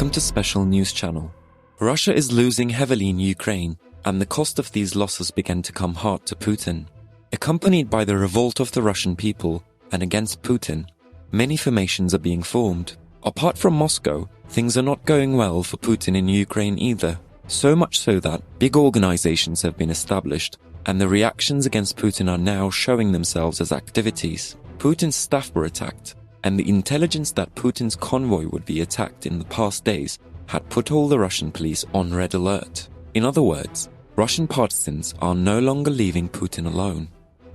Welcome to Special News Channel. Russia is losing heavily in Ukraine, and the cost of these losses began to come hard to Putin. Accompanied by the revolt of the Russian people and against Putin, many formations are being formed. Apart from Moscow, things are not going well for Putin in Ukraine either, so much so that big organizations have been established, and the reactions against Putin are now showing themselves as activities. Putin's staff were attacked, and the intelligence that Putin's convoy would be attacked in the past days had put all the Russian police on red alert. In other words, Russian partisans are no longer leaving Putin alone.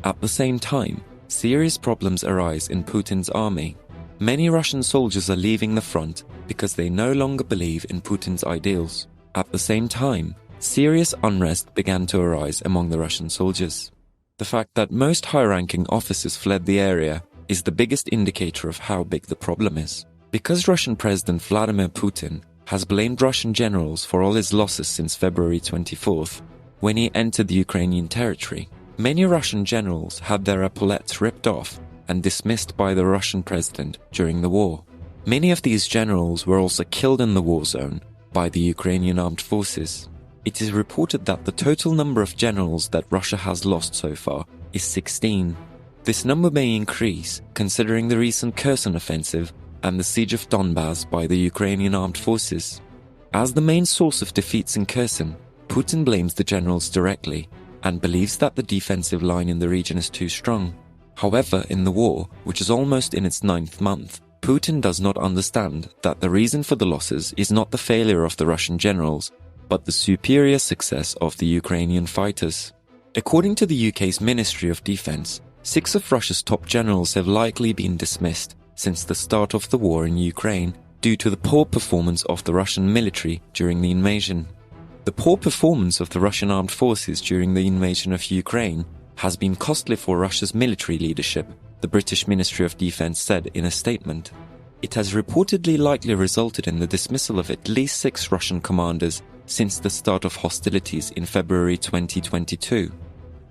At the same time, serious problems arise in Putin's army. Many Russian soldiers are leaving the front because they no longer believe in Putin's ideals. At the same time, serious unrest began to arise among the Russian soldiers. The fact that most high-ranking officers fled the area is the biggest indicator of how big the problem is. Because Russian President Vladimir Putin has blamed Russian generals for all his losses since February 24th, when he entered the Ukrainian territory, many Russian generals had their epaulettes ripped off and dismissed by the Russian president during the war. Many of these generals were also killed in the war zone by the Ukrainian armed forces. It is reported that the total number of generals that Russia has lost so far is 16. This number may increase considering the recent Kherson offensive and the siege of Donbas by the Ukrainian armed forces. As the main source of defeats in Kherson, Putin blames the generals directly and believes that the defensive line in the region is too strong. However, in the war, which is almost in its 9th month, Putin does not understand that the reason for the losses is not the failure of the Russian generals, but the superior success of the Ukrainian fighters. According to the UK's Ministry of Defence, 6 of Russia's top generals have likely been dismissed since the start of the war in Ukraine due to the poor performance of the Russian military during the invasion. The poor performance of the Russian armed forces during the invasion of Ukraine has been costly for Russia's military leadership, the British Ministry of Defence said in a statement. It has reportedly likely resulted in the dismissal of at least 6 Russian commanders since the start of hostilities in February 2022.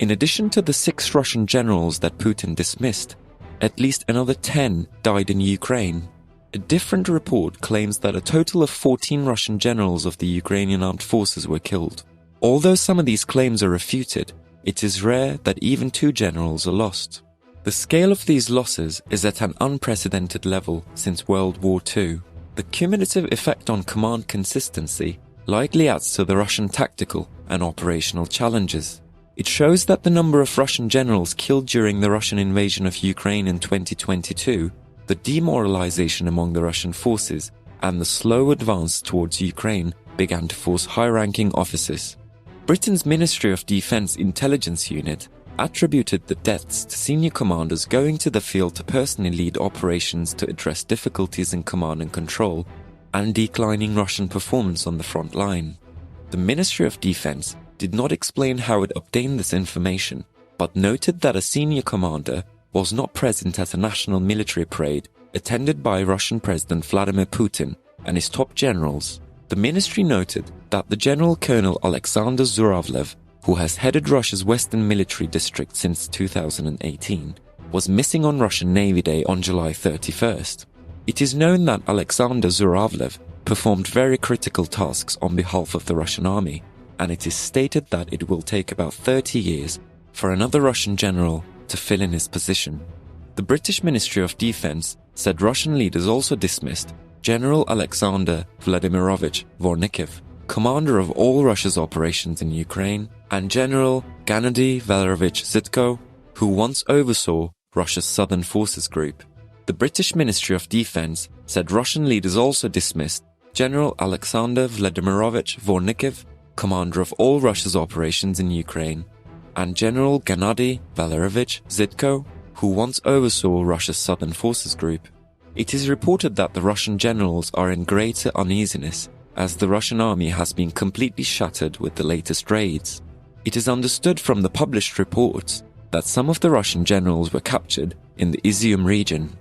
In addition to the 6 Russian generals that Putin dismissed, at least another 10 died in Ukraine. A different report claims that a total of 14 Russian generals of the Ukrainian armed forces were killed. Although some of these claims are refuted, it is rare that even 2 generals are lost. The scale of these losses is at an unprecedented level since World War II. The cumulative effect on command consistency likely adds to the Russian tactical and operational challenges. It shows that the number of Russian generals killed during the Russian invasion of Ukraine in 2022, the demoralization among the Russian forces, and the slow advance towards Ukraine began to force high-ranking officers. Britain's Ministry of Defence Intelligence Unit attributed the deaths to senior commanders going to the field to personally lead operations to address difficulties in command and control and declining Russian performance on the front line. The Ministry of Defence did not explain how it obtained this information, but noted that a senior commander was not present at a national military parade attended by Russian President Vladimir Putin and his top generals. The ministry noted that the General Colonel Alexander Zhuravlev, who has headed Russia's Western Military District since 2018, was missing on Russian Navy Day on July 31st. It is known that Alexander Zhuravlev performed very critical tasks on behalf of the Russian army, and it is stated that it will take about 30 years for another Russian general to fill in his position. The British Ministry of Defence said Russian leaders also dismissed General Alexander Vladimirovich Vornikov, commander of all Russia's operations in Ukraine, and General Gennady Valerovich Zitko, who once oversaw Russia's Southern Forces Group. The British Ministry of Defence said Russian leaders also dismissed General Alexander Vladimirovich Vornikov, commander of all Russia's operations in Ukraine, and General Gennady Valerovich Zitko, who once oversaw Russia's Southern Forces Group. It is reported that the Russian generals are in greater uneasiness as the Russian army has been completely shattered with the latest raids. It is understood from the published reports that some of the Russian generals were captured in the Izium region.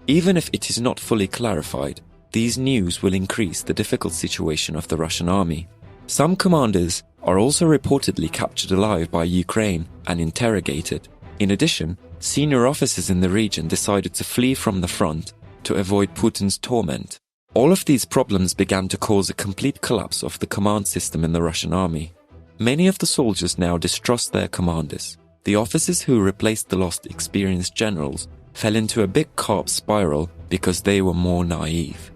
Even if it is not fully clarified, these news will increase the difficult situation of the Russian army. Some commanders are also reportedly captured alive by Ukraine and interrogated. In addition, senior officers in the region decided to flee from the front to avoid Putin's torment. All of these problems began to cause a complete collapse of the command system in the Russian army. Many of the soldiers now distrust their commanders. The officers who replaced the lost experienced generals fell into a big carp spiral because they were more naive.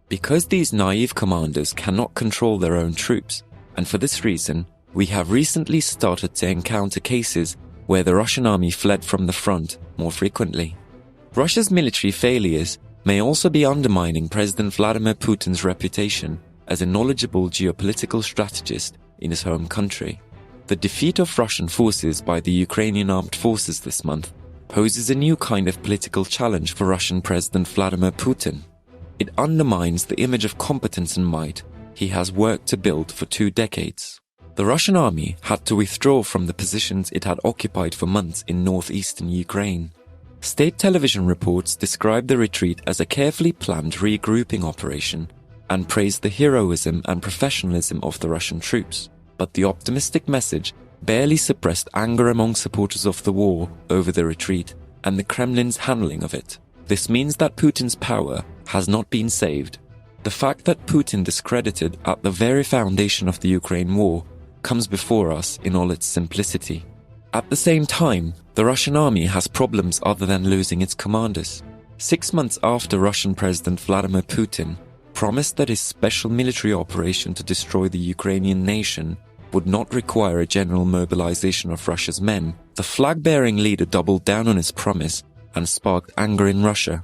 Because these naive commanders cannot control their own troops, and for this reason, we have recently started to encounter cases where the Russian army fled from the front more frequently. Russia's military failures may also be undermining President Vladimir Putin's reputation as a knowledgeable geopolitical strategist in his home country. The defeat of Russian forces by the Ukrainian armed forces this month poses a new kind of political challenge for Russian President Vladimir Putin. It undermines the image of competence and might he has worked to build for 2 decades. The Russian army had to withdraw from the positions it had occupied for months in northeastern Ukraine. State television reports described the retreat as a carefully planned regrouping operation and praised the heroism and professionalism of the Russian troops. But the optimistic message barely suppressed anger among supporters of the war over the retreat and the Kremlin's handling of it. This means that Putin's power has not been saved. The fact that Putin discredited at the very foundation of the Ukraine war comes before us in all its simplicity. At the same time, the Russian army has problems other than losing its commanders. 6 months after Russian President Vladimir Putin promised that his special military operation to destroy the Ukrainian nation would not require a general mobilization of Russia's men, the flag-bearing leader doubled down on his promise and sparked anger in Russia.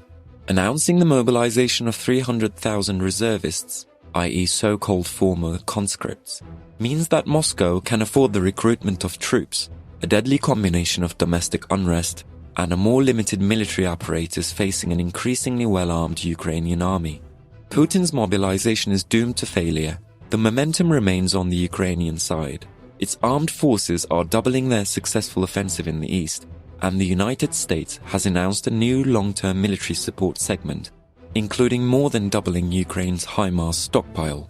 Announcing the mobilization of 300,000 reservists, i.e. so-called former conscripts, means that Moscow can afford the recruitment of troops, a deadly combination of domestic unrest and a more limited military apparatus facing an increasingly well-armed Ukrainian army. Putin's mobilization is doomed to failure. The momentum remains on the Ukrainian side. Its armed forces are doubling their successful offensive in the east, and the United States has announced a new long-term military support segment, including more than doubling Ukraine's HIMARS stockpile.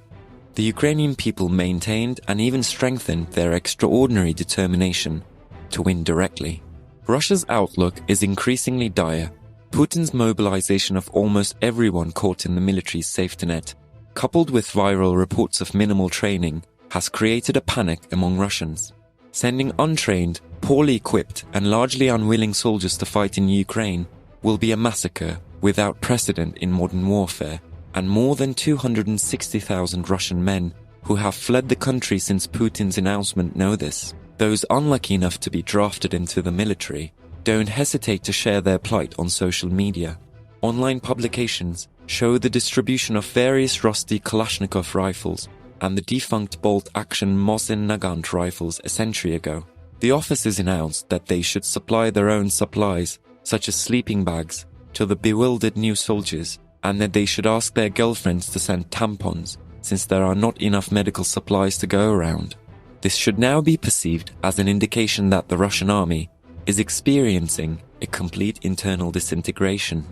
The Ukrainian people maintained and even strengthened their extraordinary determination to win directly. Russia's outlook is increasingly dire. Putin's mobilization of almost everyone caught in the military's safety net, coupled with viral reports of minimal training, has created a panic among Russians. Sending untrained, poorly equipped and largely unwilling soldiers to fight in Ukraine will be a massacre without precedent in modern warfare, and more than 260,000 Russian men who have fled the country since Putin's announcement know this. Those unlucky enough to be drafted into the military don't hesitate to share their plight on social media. Online publications show the distribution of various rusty Kalashnikov rifles and the defunct bolt-action Mosin Nagant rifles a century ago. The officers announced that they should supply their own supplies, such as sleeping bags, to the bewildered new soldiers, and that they should ask their girlfriends to send tampons, since there are not enough medical supplies to go around. This should now be perceived as an indication that the Russian army is experiencing a complete internal disintegration.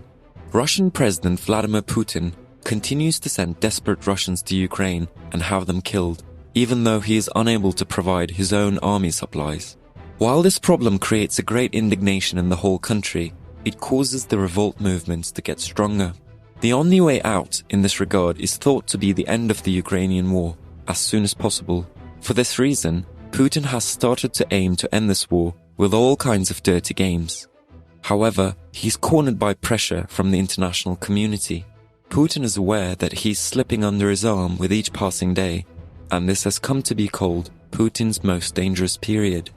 Russian President Vladimir Putin continues to send desperate Russians to Ukraine and have them killed, even though he is unable to provide his own army supplies. While this problem creates a great indignation in the whole country, it causes the revolt movements to get stronger. The only way out in this regard is thought to be the end of the Ukrainian war as soon as possible. For this reason, Putin has started to aim to end this war with all kinds of dirty games. However, he's cornered by pressure from the international community. Putin is aware that he's slipping under his arm with each passing day, and this has come to be called Putin's most dangerous period.